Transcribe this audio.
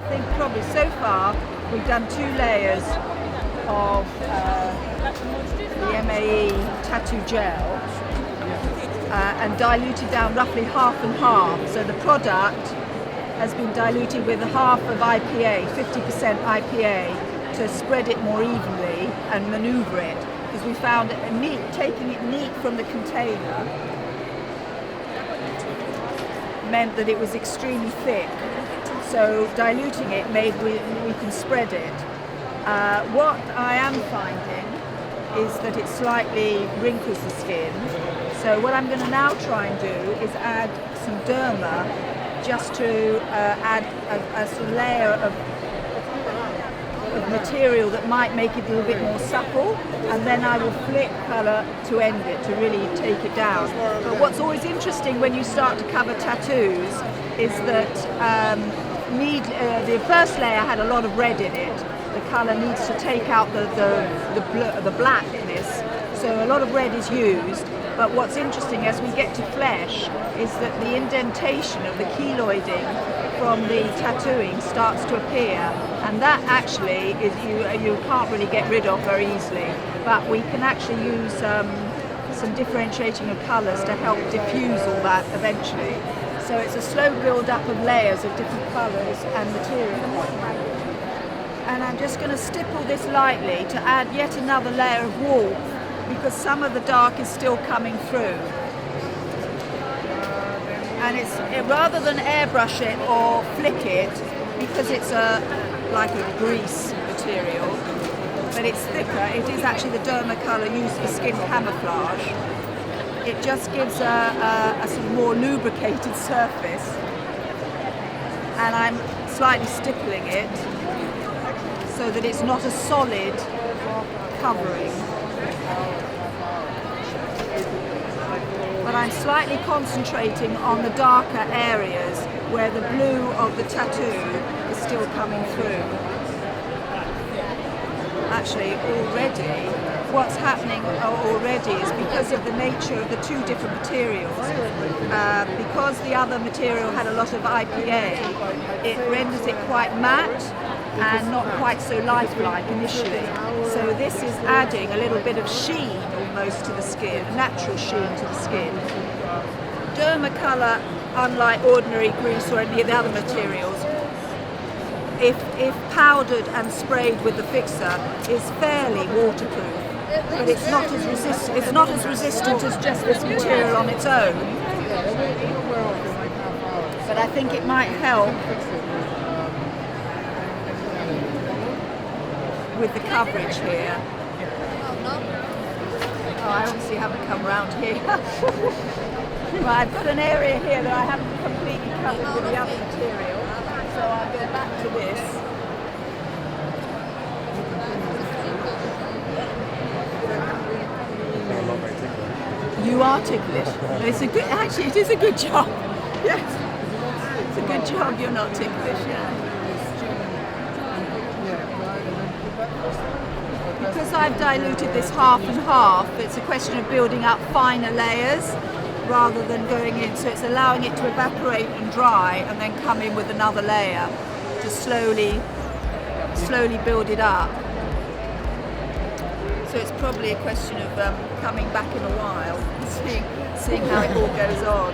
think probably so far we've done 2 layers of the MAE tattoo gel and diluted down roughly half and half. So the product has been diluted with half of IPA, 50% IPA, to spread it more evenly and maneuver it. Because we found it neat, taking it neat from the container meant that it was extremely thick. So diluting it made we can spread it. What I am finding is that it slightly wrinkles the skin. So what I'm going to now try and do is add some derma, just to add a sort of layer of material that might make it a little bit more supple, and then I will flick colour to end it, to really take it down. But what's always interesting when you start to cover tattoos is that the first layer had a lot of red in it. The colour needs to take out the blackness, so a lot of red is used. But what's interesting as we get to flesh is that the indentation of the keloiding from the tattooing starts to appear, and that actually is you can't really get rid of very easily. But we can actually use some differentiating of colours to help diffuse all that eventually. So it's a slow build up of layers of different colours and materials. And I'm just going to stipple this lightly to add yet another layer of warmth, because some of the dark is still coming through. And rather than airbrush it or flick it, because it's like a grease material, but it's thicker, it is actually the derma colour used for skin camouflage. It just gives a sort of more lubricated surface, and I'm slightly stippling it so that it's not a solid covering. But I'm slightly concentrating on the darker areas where the blue of the tattoo is still coming through. Actually, already, what's happening already is because of the nature of the 2 different materials. Because the other material had a lot of IPA, it renders it quite matte and not quite so lifelike initially. So this is adding a little bit of sheen almost to the skin, natural sheen to the skin. Derma colour, unlike ordinary grease or any of the other materials, if powdered and sprayed with the fixer, is fairly waterproof, but it's not as resistant as just this material on its own. But I think it might help with the coverage here. Oh, I obviously haven't come around here. Well, I've got an area here that I haven't completely covered with the other material, so I'll go back to this. You are ticklish. It's a good, actually, it is a good job. Yes, it's a good job you're not ticklish. Yeah. Because I've diluted this half and half, it's a question of building up finer layers rather than going in, so it's allowing it to evaporate and dry and then come in with another layer to slowly build it up. So it's probably a question of coming back in a while and seeing how it all goes on.